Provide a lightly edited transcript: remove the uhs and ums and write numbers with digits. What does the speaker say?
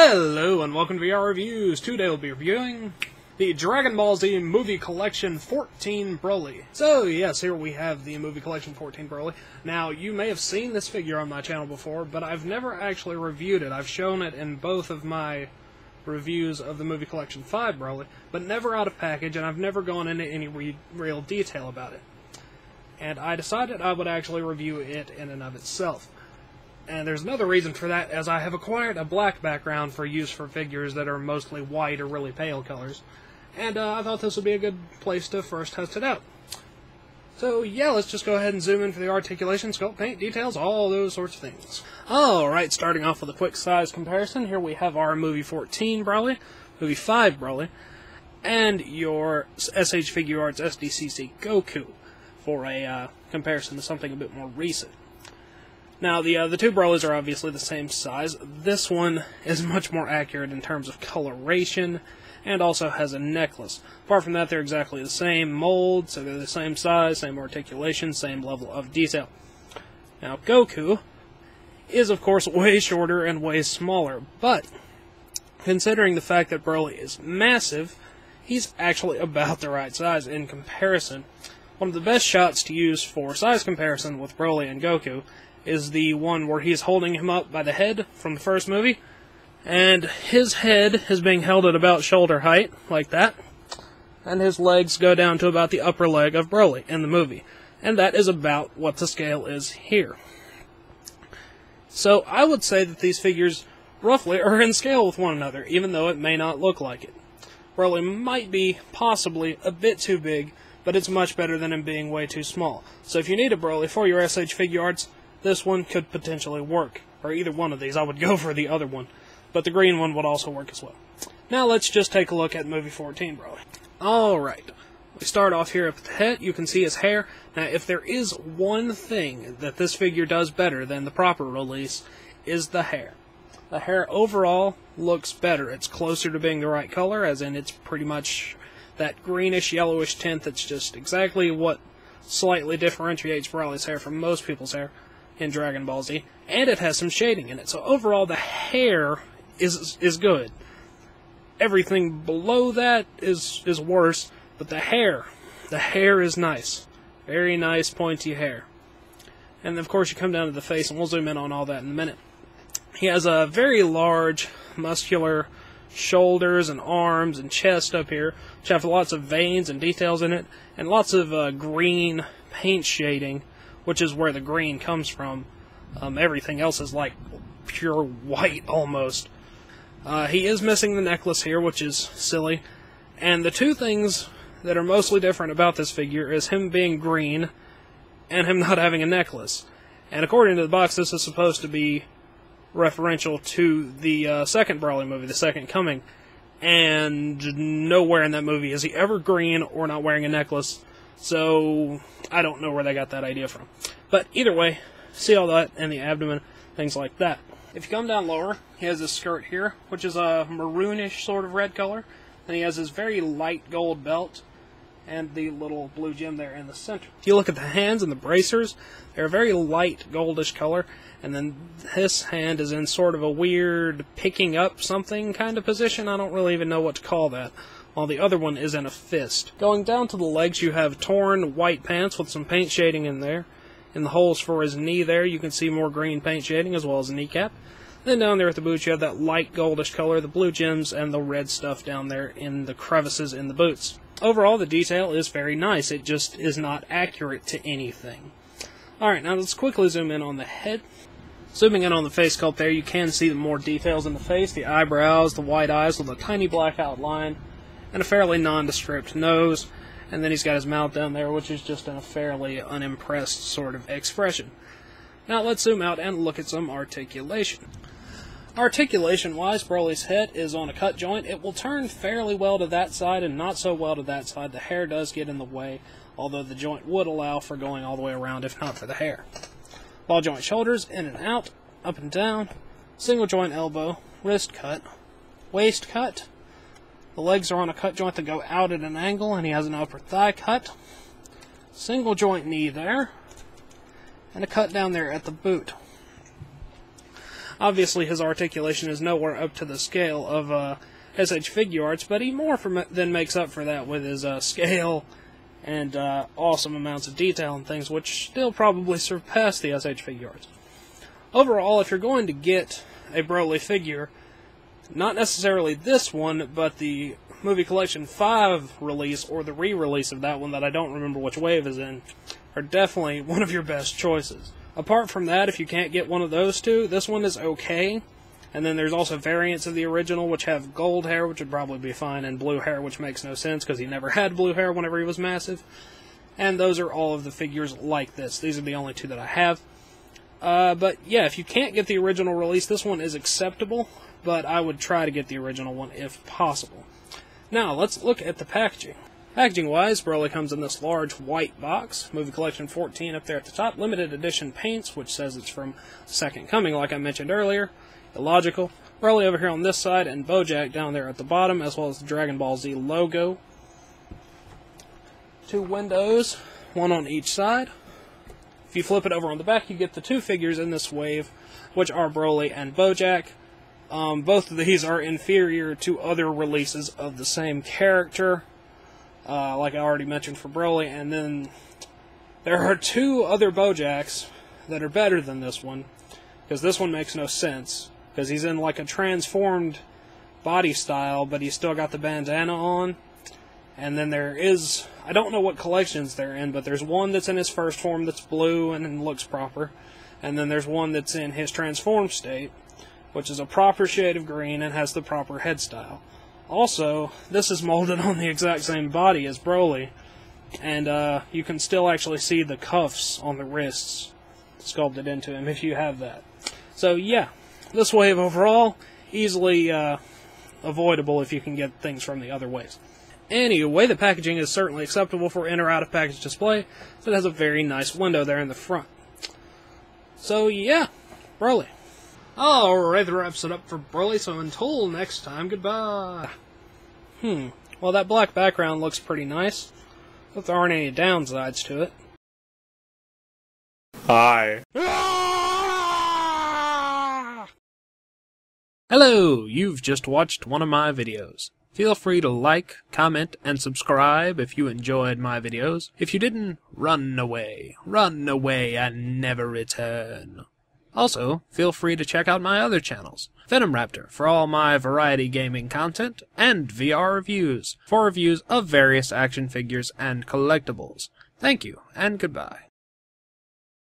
Hello and welcome to VR Reviews. Today we'll be reviewing the Dragon Ball Z Movie Collection 14 Broly. So yes, here we have the Movie Collection 14 Broly. Now, you may have seen this figure on my channel before, but I've never actually reviewed it. I've shown it in both of my reviews of the Movie Collection 5 Broly, but never out of package, and I've never gone into any real detail about it. And I decided I would actually review it in and of itself. And there's another reason for that, as I have acquired a black background for use for figures that are mostly white or really pale colors. And I thought this would be a good place to first test it out. So yeah, let's just go ahead and zoom in for the articulation, sculpt, paint, details, all those sorts of things. Alright, starting off with a quick size comparison, here we have our Movie 14 Broly, Movie 5 Broly, and your SH Figuarts SDCC Goku, for a comparison to something a bit more recent. Now, the two Brolys are obviously the same size. This one is much more accurate in terms of coloration, and also has a necklace. Apart from that, they're exactly the same mold, so they're the same size, same articulation, same level of detail. Now, Goku is, of course, way shorter and way smaller, but considering the fact that Broly is massive, he's actually about the right size in comparison. One of the best shots to use for size comparison with Broly and Goku is the one where he's holding him up by the head from the first movie, and his head is being held at about shoulder height, like that, and his legs go down to about the upper leg of Broly in the movie, and that is about what the scale is here. So I would say that these figures roughly are in scale with one another, even though it may not look like it. Broly might be possibly a bit too big, but it's much better than him being way too small. So if you need a Broly for your SH Figuarts, this one could potentially work. Or either one of these. I would go for the other one. But the green one would also work as well. Now let's just take a look at Movie 14 Broly. Alright. We start off here at the head. You can see his hair. Now if there is one thing that this figure does better than the proper release, is the hair. The hair overall looks better. It's closer to being the right color, as in it's pretty much that greenish, yellowish tint that's just exactly what slightly differentiates Broly's hair from most people's hair in Dragon Ball Z, and it has some shading in it. So overall, the hair is good. Everything below that is worse, but the hair is nice. Very nice, pointy hair. And of course, you come down to the face, and we'll zoom in on all that in a minute. He has a very large, muscular shoulders and arms and chest up here, which have lots of veins and details in it, and lots of green paint shading, which is where the green comes from. Everything else is like pure white almost. He is missing the necklace here, which is silly. And the two things that are mostly different about this figure is him being green and him not having a necklace. And according to the box, this is supposed to be referential to the second Broly movie, The Second Coming. And nowhere in that movie is he ever green or not wearing a necklace. So I don't know where they got that idea from. But either way, see all that in the abdomen, things like that. If you come down lower, he has this skirt here, which is a maroonish sort of red color. And he has this very light gold belt and the little blue gem there in the center. If you look at the hands and the bracers, they're a very light goldish color. And then this hand is in sort of a weird picking up something kind of position. I don't really even know what to call that. While the other one is in a fist. Going down to the legs, you have torn white pants with some paint shading in there. In the holes for his knee there, you can see more green paint shading, as well as a kneecap. Then down there at the boots, you have that light goldish color, the blue gems, and the red stuff down there in the crevices in the boots. Overall, the detail is very nice. It just is not accurate to anything. Alright, now let's quickly zoom in on the head. Zooming in on the face sculpt there, you can see more details in the face, the eyebrows, the white eyes with a tiny black outline, and a fairly nondescript nose, and then he's got his mouth down there, which is just in a fairly unimpressed sort of expression. Now let's zoom out and look at some articulation. Articulation-wise, Broly's head is on a cut joint. It will turn fairly well to that side and not so well to that side. The hair does get in the way, although the joint would allow for going all the way around if not for the hair. Ball joint shoulders, in and out, up and down, single joint elbow, wrist cut, waist cut. The legs are on a cut joint that go out at an angle, and he has an upper thigh cut. Single joint knee there, and a cut down there at the boot. Obviously, his articulation is nowhere up to the scale of SH Figuarts, but he more than makes up for that with his scale and awesome amounts of detail and things, which still probably surpass the SH Figuarts. Overall, if you're going to get a Broly figure, not necessarily this one, but the Movie Collection 5 release, or the re-release of that one that I don't remember which wave is in, are definitely one of your best choices. Apart from that, if you can't get one of those two, this one is okay. And then there's also variants of the original, which have gold hair, which would probably be fine, and blue hair, which makes no sense, because he never had blue hair whenever he was massive. And those are all of the figures like this. These are the only two that I have. But yeah, if you can't get the original release, this one is acceptable, but I would try to get the original one if possible. Now, let's look at the packaging. Packaging-wise, Broly comes in this large white box, Movie Collection 14 up there at the top, limited edition paints, which says it's from Second Coming, like I mentioned earlier. Illogical. Broly over here on this side, and Bojack down there at the bottom, as well as the Dragon Ball Z logo. Two windows, one on each side. If you flip it over on the back, you get the two figures in this wave, which are Broly and Bojack. Both of these are inferior to other releases of the same character, like I already mentioned for Broly, and then there are two other Bojacks that are better than this one, because this one makes no sense, because he's in like a transformed body style, but he's still got the bandana on. And then there is, I don't know what collections they're in, but there's one that's in his first form that's blue and looks proper. And then there's one that's in his transformed state, which is a proper shade of green and has the proper head style. Also, this is molded on the exact same body as Broly, and you can still actually see the cuffs on the wrists sculpted into him if you have that. So yeah, this wave overall, easily avoidable if you can get things from the other ways. Anyway, the packaging is certainly acceptable for in or out of package display, so it has a very nice window there in the front. So yeah, Broly. Alright, that wraps it up for Broly, so until next time, goodbye. Well, that black background looks pretty nice, but there aren't any downsides to it. Hi. Hello, you've just watched one of my videos. Feel free to like, comment, and subscribe if you enjoyed my videos. If you didn't, run away and never return. Also, feel free to check out my other channels, Venom Raptor for all my variety gaming content, and VR Reviews for reviews of various action figures and collectibles. Thank you, and goodbye.